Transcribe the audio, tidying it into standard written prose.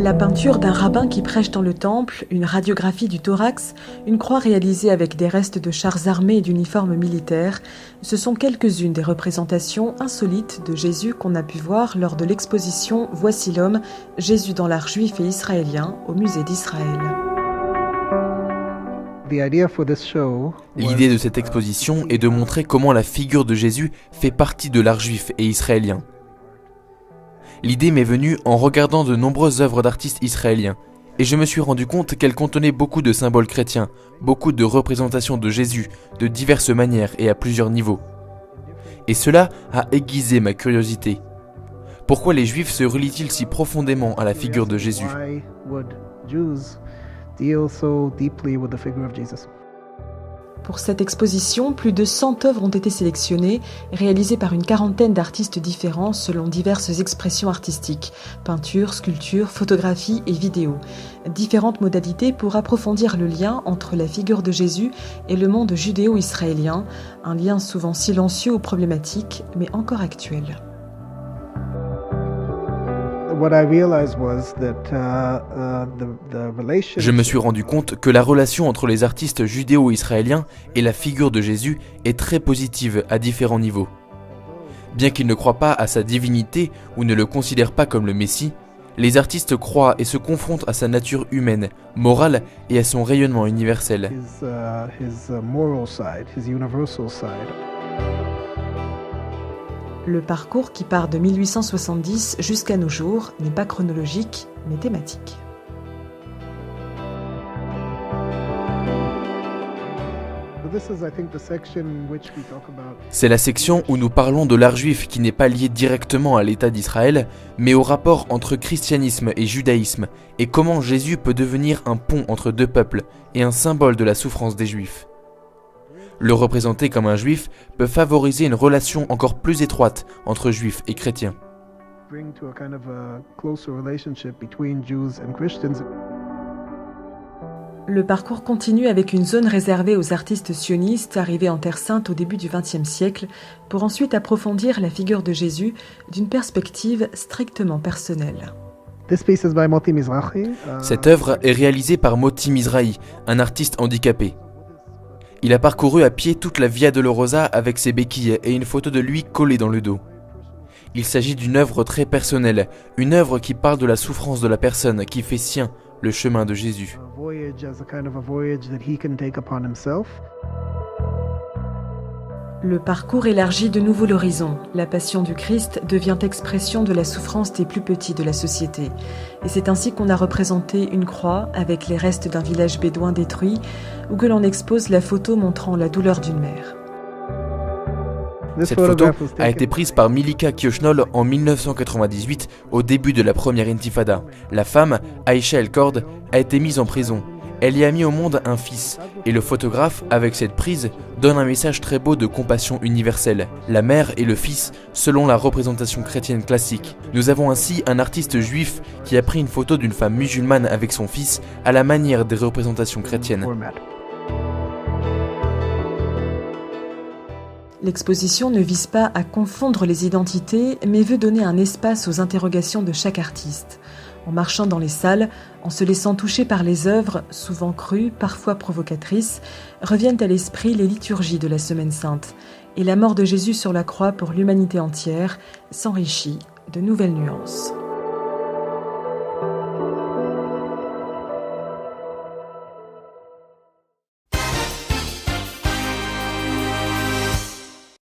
La peinture d'un rabbin qui prêche dans le temple, une radiographie du thorax, une croix réalisée avec des restes de chars armés et d'uniformes militaires, ce sont quelques-unes des représentations insolites de Jésus qu'on a pu voir lors de l'exposition « Voici l'homme, Jésus dans l'art juif et israélien » au musée d'Israël. L'idée de cette exposition est de montrer comment la figure de Jésus fait partie de l'art juif et israélien. L'idée m'est venue en regardant de nombreuses œuvres d'artistes israéliens, et je me suis rendu compte qu'elles contenaient beaucoup de symboles chrétiens, beaucoup de représentations de Jésus, de diverses manières et à plusieurs niveaux. Et cela a aiguisé ma curiosité. Pourquoi les Juifs se relient-ils si profondément à la figure de Jésus ? Pour cette exposition, plus de 100 œuvres ont été sélectionnées, réalisées par une quarantaine d'artistes différents selon diverses expressions artistiques, peinture, sculpture, photographie et vidéo. Différentes modalités pour approfondir le lien entre la figure de Jésus et le monde judéo-israélien, un lien souvent silencieux ou problématique, mais encore actuel. Je me suis rendu compte que la relation entre les artistes judéo-israéliens et la figure de Jésus est très positive à différents niveaux. Bien qu'ils ne croient pas à sa divinité ou ne le considèrent pas comme le Messie, les artistes croient et se confrontent à sa nature humaine, morale et à son rayonnement universel. Le parcours qui part de 1870 jusqu'à nos jours n'est pas chronologique, mais thématique. C'est la section où nous parlons de l'art juif qui n'est pas lié directement à l'État d'Israël, mais au rapport entre christianisme et judaïsme, et comment Jésus peut devenir un pont entre deux peuples et un symbole de la souffrance des Juifs. Le représenter comme un juif peut favoriser une relation encore plus étroite entre juifs et chrétiens. Le parcours continue avec une zone réservée aux artistes sionistes arrivés en Terre Sainte au début du XXe siècle pour ensuite approfondir la figure de Jésus d'une perspective strictement personnelle. Cette œuvre est réalisée par Moti Mizrahi, un artiste handicapé. Il a parcouru à pied toute la Via Dolorosa avec ses béquilles et une photo de lui collée dans le dos. Il s'agit d'une œuvre très personnelle, une œuvre qui parle de la souffrance de la personne qui fait sien le chemin de Jésus. Le parcours élargit de nouveau l'horizon. La passion du Christ devient expression de la souffrance des plus petits de la société. Et c'est ainsi qu'on a représenté une croix avec les restes d'un village bédouin détruit, ou que l'on expose la photo montrant la douleur d'une mère. Cette photo a été prise par Milika Kioshnol en 1998, au début de la première intifada. La femme, Aïcha El-Kord, a été mise en prison. Elle y a mis au monde un fils, et le photographe, avec cette prise, donne un message très beau de compassion universelle. La mère et le fils, selon la représentation chrétienne classique. Nous avons ainsi un artiste juif qui a pris une photo d'une femme musulmane avec son fils, à la manière des représentations chrétiennes. L'exposition ne vise pas à confondre les identités, mais veut donner un espace aux interrogations de chaque artiste. En marchant dans les salles, en se laissant toucher par les œuvres, souvent crues, parfois provocatrices, reviennent à l'esprit les liturgies de la Semaine Sainte. Et la mort de Jésus sur la croix pour l'humanité entière s'enrichit de nouvelles nuances.